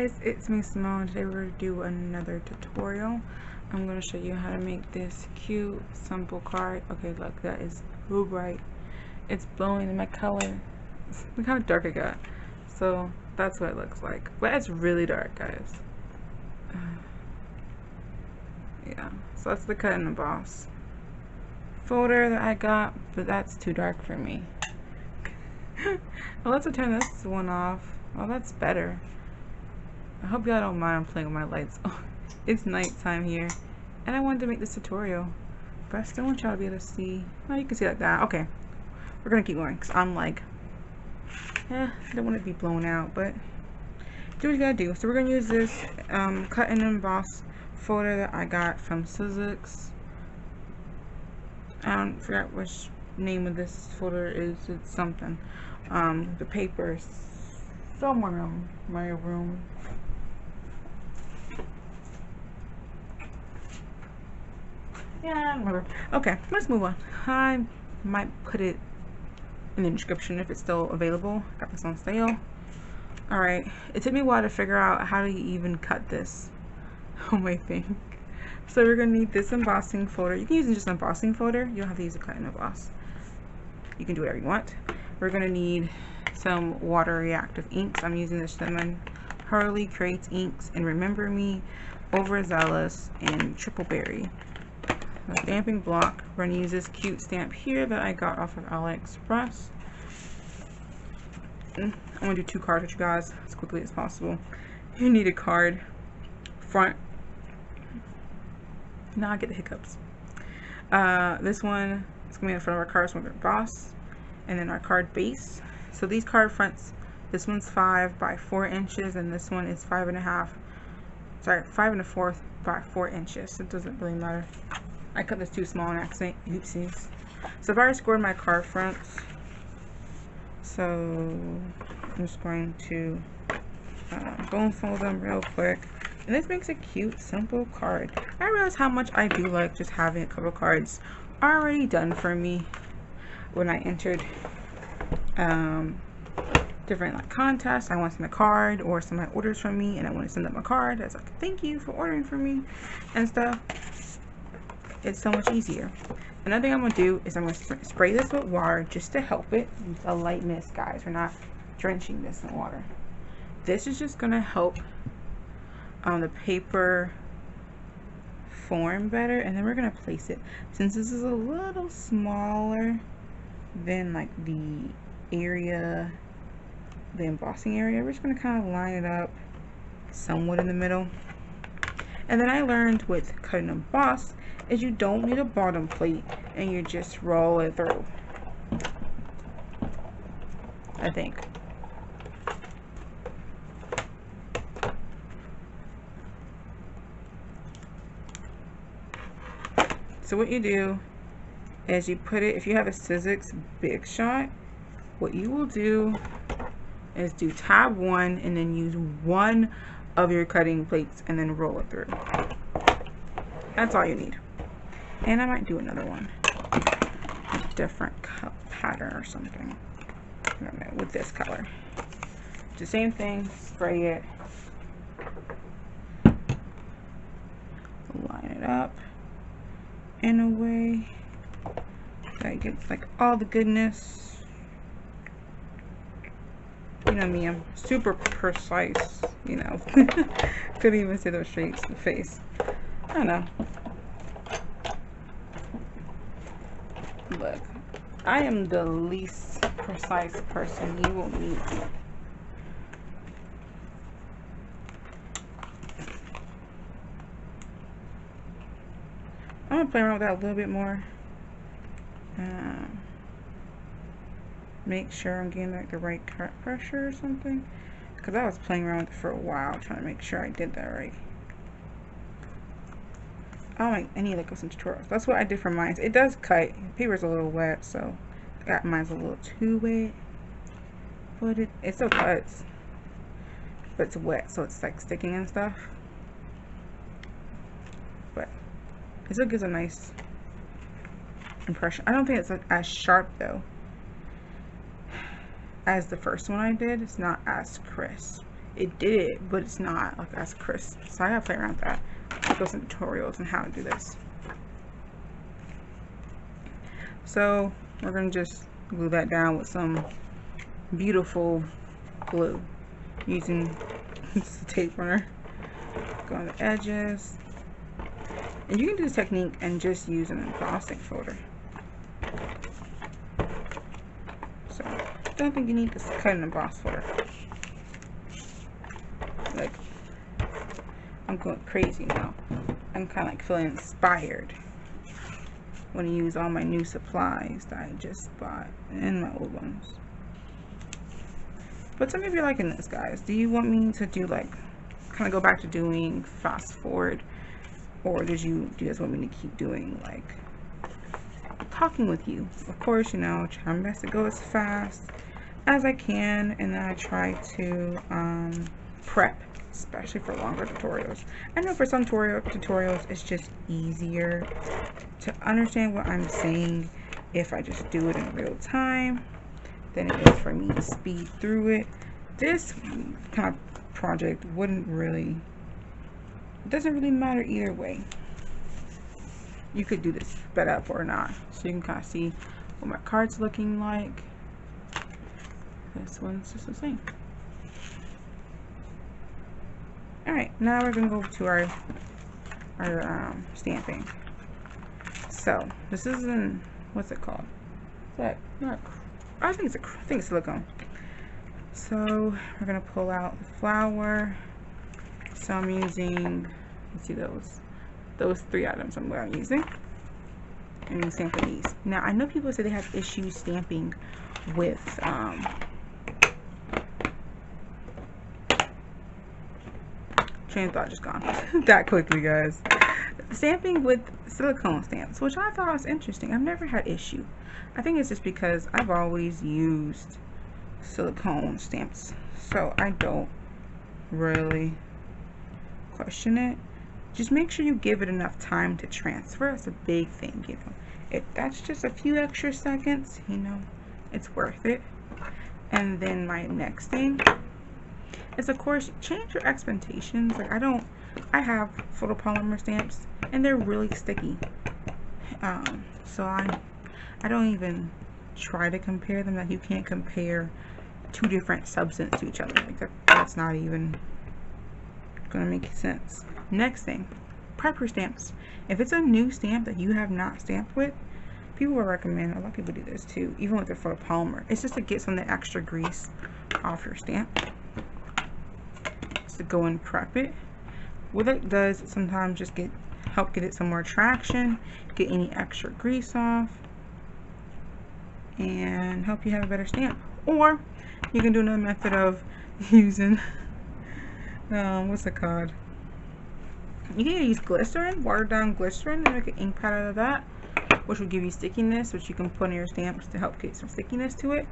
guys, it's me Simone. Today we're going to do another tutorial. I'm going to show you how to make this cute simple card. Okay, look, that is so bright. It's blowing in my color. Look how dark it got. So that's what it looks like, but it's really dark, guys. Yeah, so that's the cut and emboss folder that I got, but that's too dark for me. Well, let's turn this one off. Oh, that's better. I hope y'all don't mind I'm playing with my lights. Oh, it's nighttime here, and I wanted to make this tutorial, but I still want y'all to be able to see. Oh, you can see like that. Okay, we're gonna keep going because I'm like, I don't want it to be blown out, but do what you gotta do. So we're gonna use this cut and emboss folder that I got from Sizzix. I forgot which name of this folder is. It's something. The paper is somewhere in my room. Yeah, I don't remember. Okay, let's move on. I might put it in the description if it's still available. Got this on sale. Alright, it took me a while to figure out how to even cut this on my thing. So we're going to need this embossing folder. You can use just an embossing folder. You don't have to use a cut and emboss. You can do whatever you want. We're going to need some water reactive inks. I'm using the Cinnamon Hurley Creates inks and Remember Me, Overzealous, and Triple Berry. A stamping block. We're going to use this cute stamp here that I got off of AliExpress. I'm going to do 2 cards with you guys as quickly as possible. You need a card front. Now I get the hiccups. This one is going to be in front of our cards with our emboss, and then our card base. So these card fronts, this one's 5 by 4 inches, and this one is 5 1/4 by 4 inches. It doesn't really matter. I cut this too small on accident. Oopsies. So I've already scored my card fronts. So I'm just going to bone fold them real quick. And this makes a cute, simple card. I realize how much I do like just having a couple cards already done for me when I entered different like contests. I want to send a card, or somebody orders from me and I want to send them a card as like thank you for ordering from me and stuff. It's so much easier. Another thing I'm going to do is I'm going to spray this with water just to help it. It's a light mist, guys. We're not drenching this in water. This is just going to help the paper form better, and then we're going to place it. Since this is a little smaller than like the area, the embossing area, we're just going to kind of line it up somewhat in the middle. And then I learned with cut and emboss is you don't need a bottom plate, and you just roll it through, I think. So what you do is you put it, if you have a Sizzix Big Shot, what you will do is do tab 1 and then use one of your cutting plates and then roll it through. That's all you need. And I might do another one, a different pattern or something. I don't know, with this color. It's the same thing, spray it, line it up in a way that it gets like all the goodness. You know me, I'm super precise, you know. Couldn't even say those straight to the face. I don't know. Look, I am the least precise person you will meet. I'm gonna play around with that a little bit more. Make sure I'm getting like the right cut pressure or something, because I was playing around with it for a while trying to make sure I did that right. I need to go some tutorials. That's what I did for mine. It does cut. The paper's a little wet, so I got mine's a little too wet. But it still cuts. But it's wet, so it's like sticking and stuff. But it still gives a nice impression. I don't think it's like as sharp though as the first one I did. It's not as crisp. it did it, but it's not like as crisp. So I gotta play around with that. I'll go some tutorials on how to do this. So we're gonna just glue that down with some beautiful glue using the tape runner. Go on the edges, and you can do this technique and just use an embossing folder. So I don't think you need to cut an emboss folder. Like, I'm going crazy now. I'm kind of like feeling inspired when I use all my new supplies that I just bought and my old ones. But some of you are liking this, guys. Do you want me to do like kind of go back to doing fast forward, or do you just want me to keep doing like talking with you? Of course, you know, try my best to go as fast as I can, and then I try to prep, especially for longer tutorials. I know for some tutorials it's just easier to understand what I'm saying if I just do it in real time than it is for me to speed through it. This kind of project wouldn't really, it doesn't really matter either way. You could do this sped up or not, so you can kind of see what my card's looking like. This one's just the same. Alright, now we're going to go to our stamping. So, this is in, what's it called? Is that not, I think it's silicone. So, we're going to pull out the flower. So, I'm using, let's see those 3 items I'm using. And I'm stamping these. Now, I know people say they have issues stamping with, train of thought just gone that quickly, guys. Stamping with silicone stamps, which I thought was interesting. I've never had issue. I think it's just because I've always used silicone stamps, so I don't really question it. Just make sure you give it enough time to transfer. That's a big thing, you know. If that's just a few extra seconds, you know, it's worth it. And then my next thing is, of course, change your expectations. Like, I have photopolymer stamps and they're really sticky. So I don't even try to compare them. Like, you can't compare 2 different substances to each other. Like, that's not even gonna make sense. Next thing, prep your stamps. If it's a new stamp that you have not stamped with, people will recommend, a lot of people do this too, even with their photopolymer. It's just to get some of the extra grease off your stamp. To go and prep it. What it does sometimes just help get it some more traction, get any extra grease off, and help you have a better stamp. Or you can do another method of using what's it called? You can use glycerin, watered down glycerin, and make an ink pad out of that, which will give you stickiness, which you can put in your stamps to help get some stickiness to it.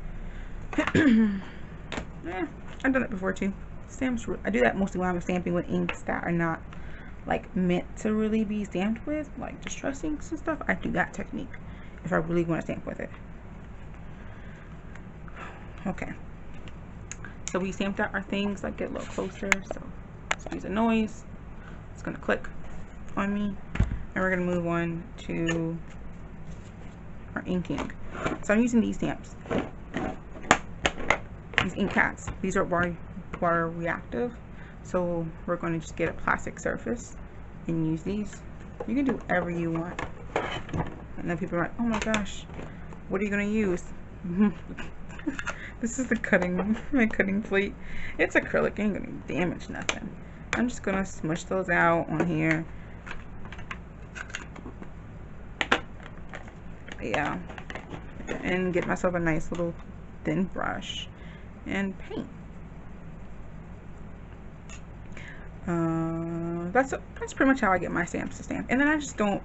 Yeah, I've done it before too. Stamps, I do that mostly when I'm stamping with inks that are not like meant to really be stamped with, like distress inks and stuff. I do that technique if I really want to stamp with it. Okay, so we stamped out our things. Like, get a little closer, so let's use a noise. It's gonna click on me, and we're gonna move on to our inking. So I'm using these stamps, these ink pads. These are water reactive, so we're going to just get a plastic surface and use these. You can do whatever you want. And then people are like, oh my gosh, what are you going to use? This is my cutting plate. It's acrylic, ain't going to damage nothing. I'm just going to smush those out on here. Yeah, and get myself a nice little thin brush and paint. That's pretty much how I get my stamps to stamp. And then I just don't,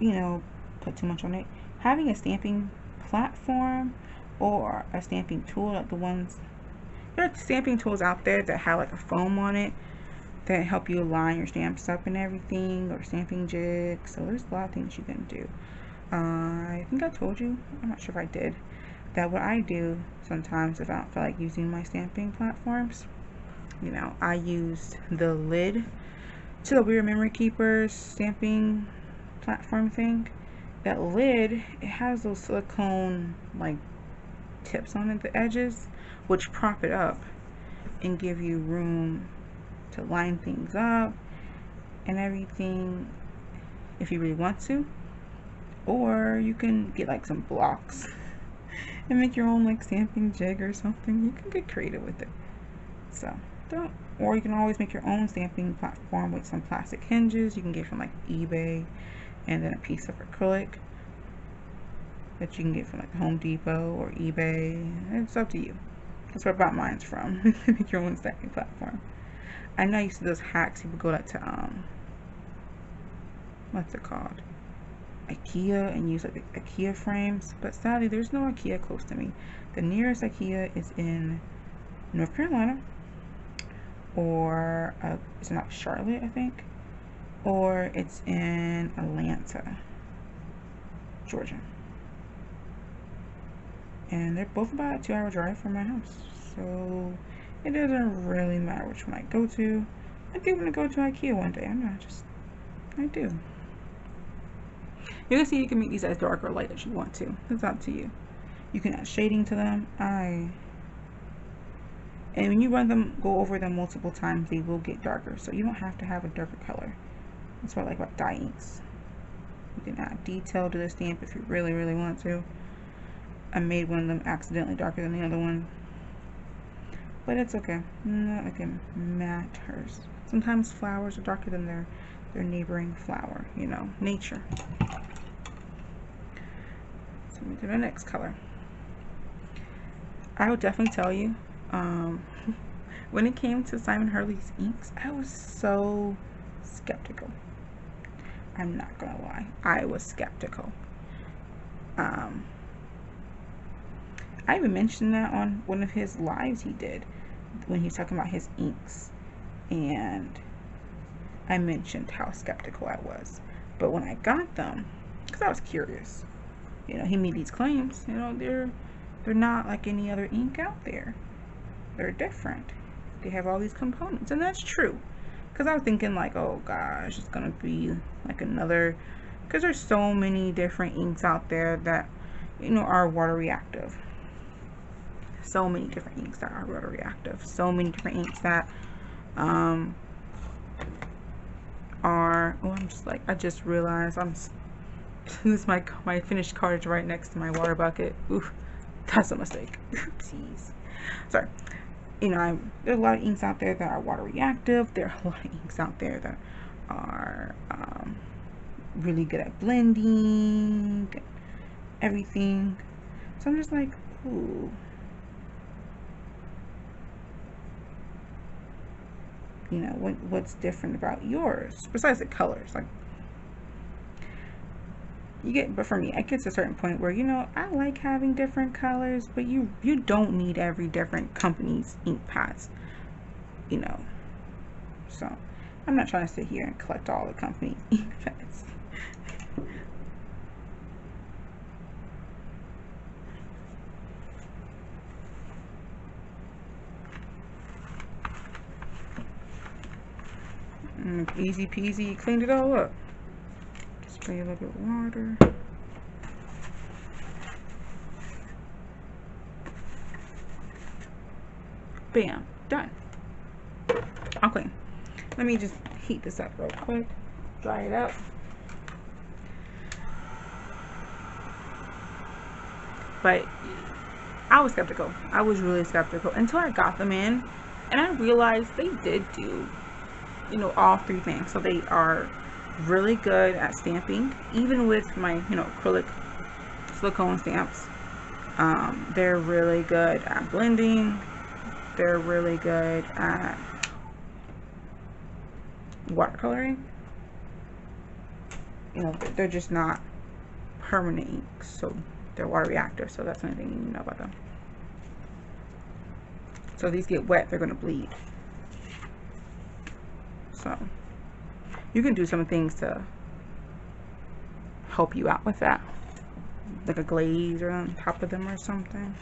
you know, put too much on it. Having a stamping platform or a stamping tool, like there are stamping tools out there that have like a foam on it that help you line your stamps up and everything, or stamping jigs. So there's a lot of things you can do. I think I told you, I'm not sure if I did, that what I do sometimes if I don't feel like using my stamping platforms, you know, I use the lid to the Weird Memory Keepers stamping platform thing. That lid, it has those silicone like tips on it, the edges, which prop it up and give you room to line things up and everything if you really want to. Or you can get like some blocks and make your own like stamping jig or something. You can get creative with it. So don't, or you can always make your own stamping platform with some plastic hinges you can get from like eBay, and then a piece of acrylic that you can get from like Home Depot or eBay. It's up to you. That's where I bought mine from. Make your own stamping platform. I know you see those hacks. People go like to what's it called, IKEA, and use like IKEA frames. But sadly, there's no IKEA close to me. The nearest IKEA is in North Carolina, or it's not Charlotte, I think, or it's in Atlanta, Georgia. And they're both about a 2-hour drive from my house, so it doesn't really matter which one I go to. I do want to go to IKEA one day. I do. You can see you can make these as dark or light as you want to. It's up to you. You can add shading to them. And when you run them, go over them multiple times, they will get darker. So you don't have to have a darker color. That's what I like about dye inks. You can add detail to the stamp if you really, really want to. I made one of them accidentally darker than the other one, but it's okay. Not like it matters. Sometimes flowers are darker than their neighboring flower. You know, nature. So let me do the next color. I would definitely tell you, when it came to Simon Hurley's inks, I was so skeptical. I'm not gonna lie, I was skeptical. I even mentioned that on one of his lives he did when he was talking about his inks, and I mentioned how skeptical I was. But when I got them, because I was curious, you know, he made these claims, you know, they're not like any other ink out there. They're different. They have all these components, and that's true. Because I was thinking like, oh gosh, it's gonna be like another, because there's so many different inks out there that, you know, are water reactive. So many different inks that are water reactive. So many different inks that are, oh, I'm just like, I just realized this is my finished card right next to my water bucket. Oof, that's a mistake. Oopsies. Sorry. You know, there's a lot of inks out there that are water reactive. There are a lot of inks out there that are really good at blending, everything. So I'm just like, ooh. You know, what's different about yours besides the colors? Like, you get, but for me, it gets to a certain point where, you know, I like having different colors, but you don't need every different company's ink pads, you know. So I'm not trying to sit here and collect all the company's ink pads. Easy peasy, cleaned it all up. Spray a little bit of water. Bam, done. Okay, let me just heat this up real quick, dry it up. But I was skeptical. I was really skeptical until I got them in, and I realized they did do, you know, all three things. So they are really good at stamping, even with my, you know, acrylic silicone stamps. They're really good at blending. They're really good at watercoloring. You know, they're just not permanent inks, so they're water reactive. So that's another thing you need to know about them. So if these get wet, they're going to bleed. So you can do some things to help you out with that. like a glaze or on top of them or something.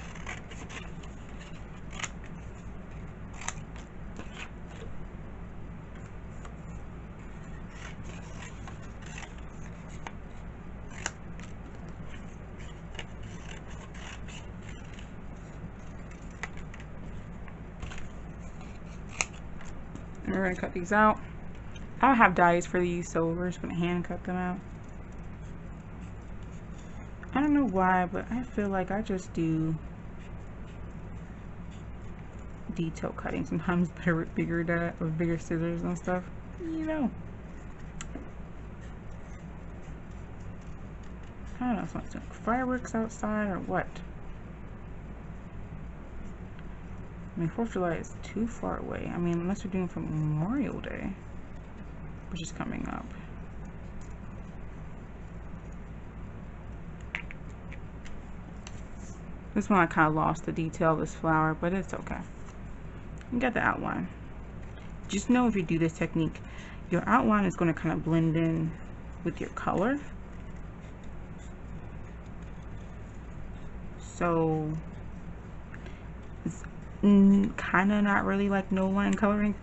And we're gonna cut these out. I don't have dies for these, so we're just gonna hand cut them out. I don't know why, but I feel like I just do detail cutting sometimes better with bigger scissors and stuff, you know. I don't know if it's like fireworks outside or what. I mean, 4th of July is too far away. I mean, unless we're doing it for Memorial Day, which is coming up. This one I kind of lost the detail of this flower, but it's okay. You got the outline. Just know if you do this technique, your outline is going to kind of blend in with your color. So it's kind of not really like no line coloring.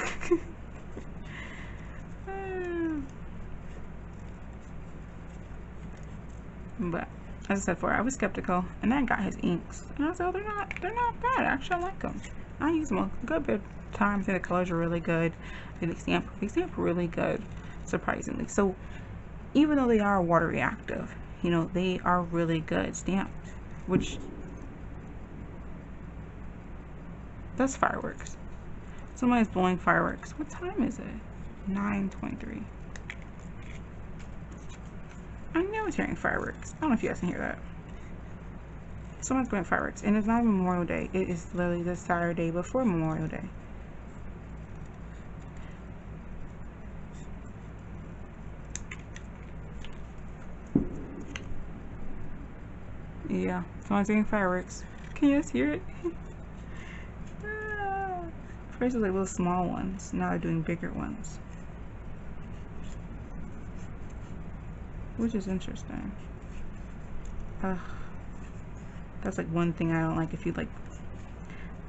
But as I said before, I was skeptical, and I got his inks, and I was like, oh, they're not bad. Actually, I like them. I use them a good bit of time. I think the colors are really good. And they stamp really good, surprisingly. So even though they are water reactive, you know, they are really good stamped. Which, that's fireworks. Somebody's blowing fireworks. What time is it? 9:23. I know I was hearing fireworks. I don't know if you guys can hear that. Someone's going fireworks, and it's not even Memorial Day. It is literally the Saturday before Memorial Day. Yeah, someone's doing fireworks. Can you guys hear it? First it was like little small ones. Now they're doing bigger ones, which is interesting. That's like one thing I don't like. If you like,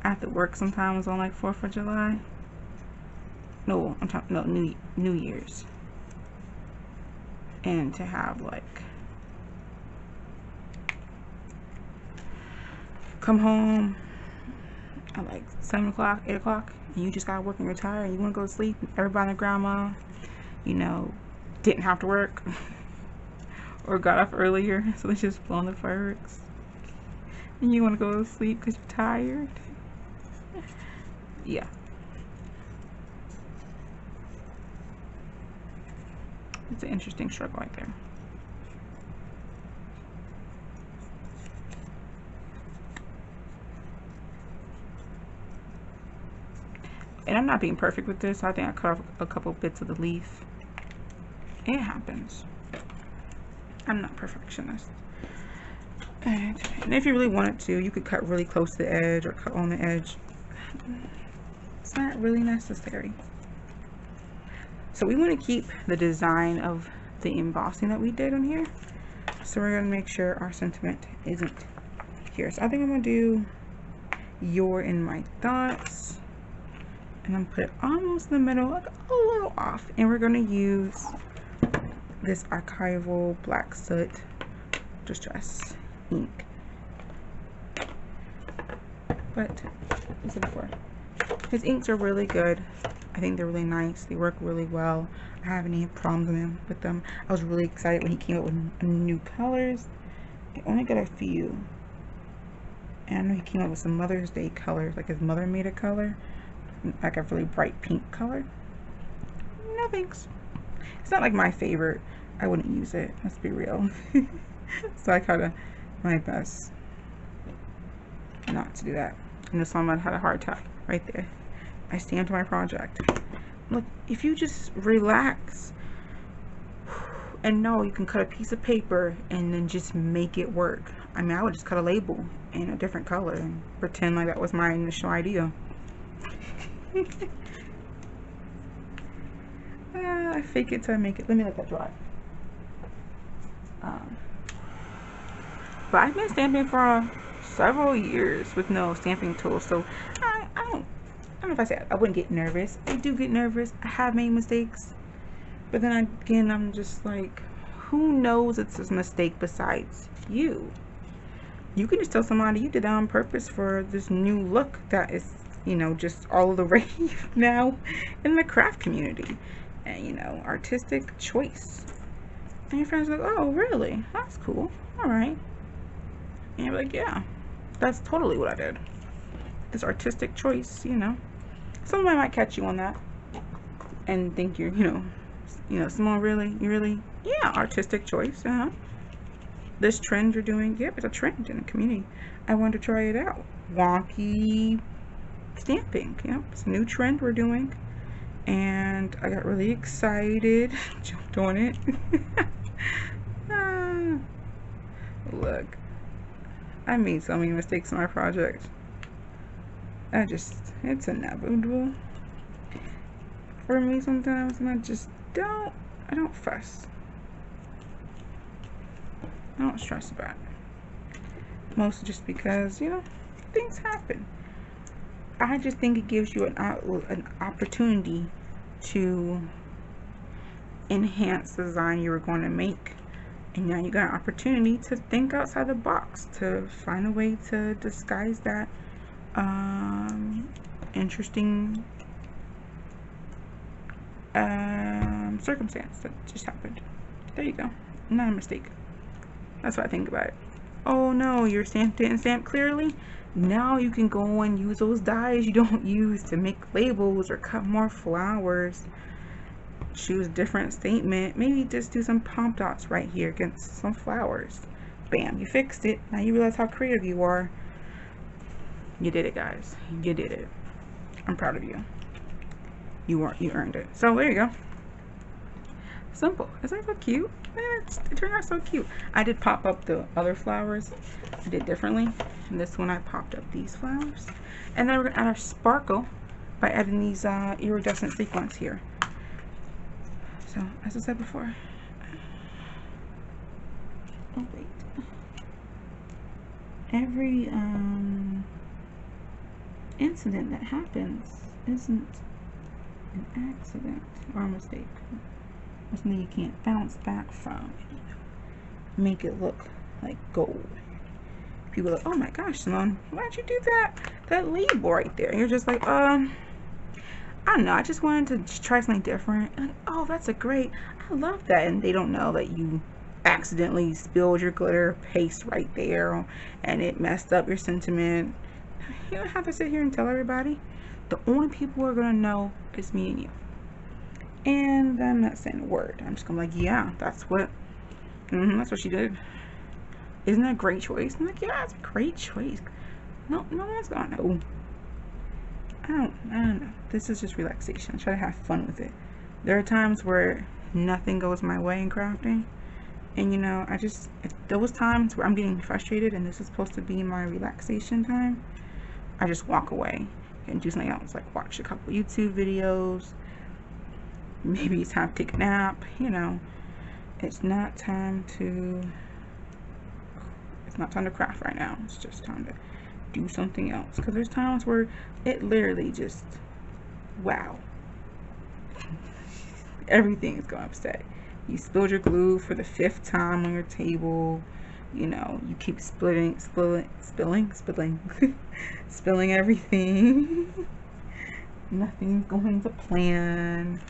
I have to work sometimes on like 4th of July. No, I'm talking New Year's, and to have like come home at like 7 o'clock, 8 o'clock, and you just gotta work and you're tired and you want to go to sleep. Everybody and grandma, you know, didn't have to work or got up earlier, so they're just blowing the fireworks, and you want to go to sleep because you're tired. Yeah, it's an interesting struggle right there. And I'm not being perfect with this. I think I cut off a couple bits of the leaf. It happens. I'm not a perfectionist. And if you really wanted to, you could cut really close to the edge or cut on the edge. It's not really necessary. So we want to keep the design of the embossing that we did on here. So we're going to make sure our sentiment isn't here. So I think I'm going to do "You're in my thoughts." And I'm put it almost in the middle, like a little off. And we're going to use this archival black soot distress ink. But I said before, his inks are really good. I think they're really nice. They work really well. I haven't any problems with them. I was really excited when he came up with new colors. I only got a few. And I know he came up with some Mother's Day colors, like his mother made a color, like a really bright pink color. No thanks. It's not like my favorite. I wouldn't use it, let's be real. So I kind of my best not to do that. And this one I had a heart attack right there. I stamped my project. Look, if you just relax and know you can cut a piece of paper and then just make it work. I mean, I would just cut a label in a different color and pretend like that was my initial idea. I fake it till I make it. Let me let that dry. But I've been stamping for several years with no stamping tools, so I don't know if I said I wouldn't get nervous. I do get nervous. I have made mistakes, but then again, I'm just like, who knows it's a mistake besides you? You can just tell somebody you did that on purpose for this new look that is, you know, just all the rage now in the craft community. And, you know, artistic choice. And your friends are like, oh, really? That's cool. All right. And you're like, yeah, that's totally what I did. This artistic choice, you know. Somebody might catch you on that and think you're, you know, Simone, really? You really? Yeah, artistic choice. This trend you're doing, yep, it's a trend in the community. I wanted to try it out. Wonky stamping, yep, it's a new trend we're doing. And I got really excited, jumped on it. Look, I made so many mistakes in my project. It's inevitable for me sometimes, and I don't fuss. I don't stress about it. Mostly just because, you know, things happen. I just think it gives you an opportunity to enhance the design you were going to make. And now you got an opportunity to think outside the box, to find a way to disguise that interesting circumstance that just happened. There you go. Not a mistake. That's what I think about it. Oh no, your stamp didn't stamp clearly? Now you can go and use those dies you don't use to make labels or cut more flowers. Choose a different statement. Maybe just do some pom dots right here against some flowers. Bam, you fixed it. Now you realize how creative you are. You did it, guys. You did it. I'm proud of you. You earned it. So there you go. Simple. Isn't that so cute? It turned out so cute. I did pop up the other flowers. I did differently. And this one I popped up these flowers. And then we're gonna add our sparkle by adding these iridescent sequins here. So as I said before. Oh wait. Every incident that happens isn't an accident or a mistake. Or something you can't bounce back from. Make it look like gold. People are like, oh my gosh, Simone, why'd you do that label right there? And you're just like, I don't know, I just wanted to try something different. And, oh, that's I love that. And they don't know that you accidentally spilled your glitter paste right there and it messed up your sentiment. You don't have to sit here and tell everybody. The only people who are gonna know is me and you. And I'm not saying a word. I'm just gonna be like, yeah, that's what she did. Isn't that a great choice? I'm like, yeah, it's a great choice. No one's gonna know. I don't know. This is just relaxation. I try to have fun with it. There are times where nothing goes my way in crafting. And you know, those times where I'm getting frustrated and this is supposed to be my relaxation time, I just walk away and do something else, like watch a couple YouTube videos. Maybe it's time to take a nap, you know. It's not time to craft right now. It's just time to do something else. Because there's times where it literally just, wow. Everything is going upset. You spilled your glue for the 5th time on your table. You know, you keep spilling everything. Nothing's going to plan.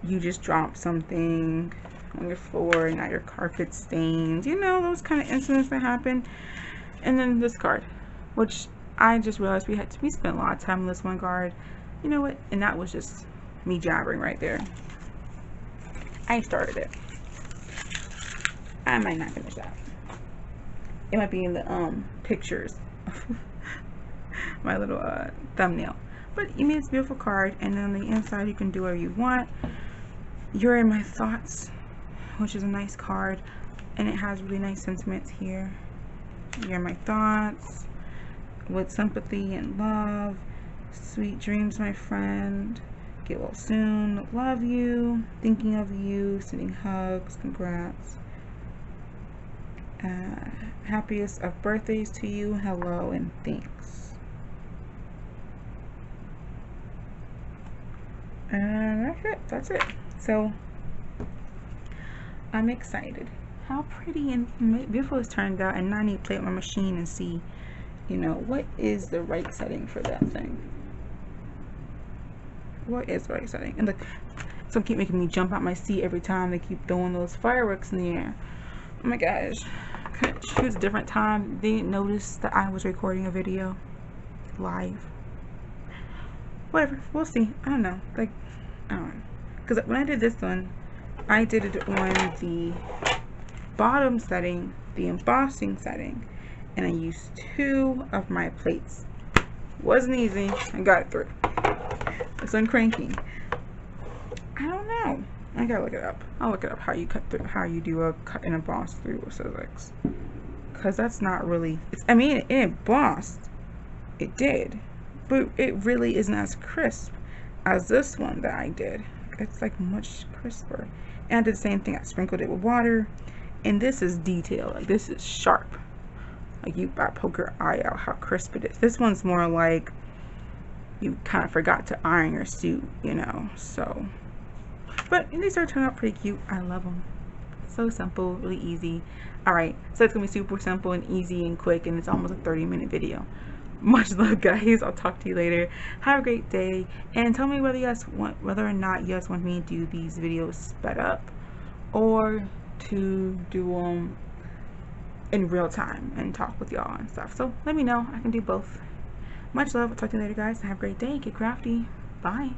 You just dropped something on your floor and now your carpet's stained. You know, those kind of incidents that happen. And then this card, which I just realized we spent a lot of time on this one card. You know what? And that was just me jabbering right there. I started it. I might not finish that. It might be in the pictures. My little thumbnail. But you made this beautiful card, and then on the inside you can do whatever you want. You're in my thoughts, which is a nice card, and it has really nice sentiments here. You're in my thoughts, with sympathy and love. Sweet dreams, my friend. Get well soon. Love you. Thinking of you. Sending hugs. Congrats. Happiest of birthdays to you. Hello and thanks. And that's it. So I'm excited. How pretty and beautiful it's turned out. And now I need to play with my machine and see, you know, what is the right setting for that thing. What is the right setting? And look, it's gonna keep making me jump out my seat every time they keep throwing those fireworks in the air. Oh my gosh. Couldn't choose a different time. They didn't notice that I was recording a video live. Whatever, we'll see. I don't know. Like, I don't know. Because when I did this one, I did it on the bottom setting, the embossing setting, and I used 2 of my plates. Wasn't easy. I got it through. It's uncranking. I don't know. I gotta look it up. I'll look it up how you cut through, how you do a cut and emboss through with Sizzix. Because that's not really. I mean, it embossed. It did, but it really isn't as crisp as this one that I did. It's like much crisper. And I did the same thing. I sprinkled it with water, and this is detailed. Like this is sharp. Like you poke your eye out how crisp it is. This one's more like you kind of forgot to iron your suit, you know. So, but these are turning out pretty cute. I love them. So simple, really easy. All right, so it's gonna be super simple and easy and quick, and it's almost a 30-minute video. Much love, guys. I'll talk to you later. Have a great day, and tell me whether you guys want, whether or not you guys want me to do these videos sped up or to do them in real time and talk with y'all and stuff. So let me know. I can do both. Much love. I'll talk to you later, guys. Have a great day. Get crafty. Bye.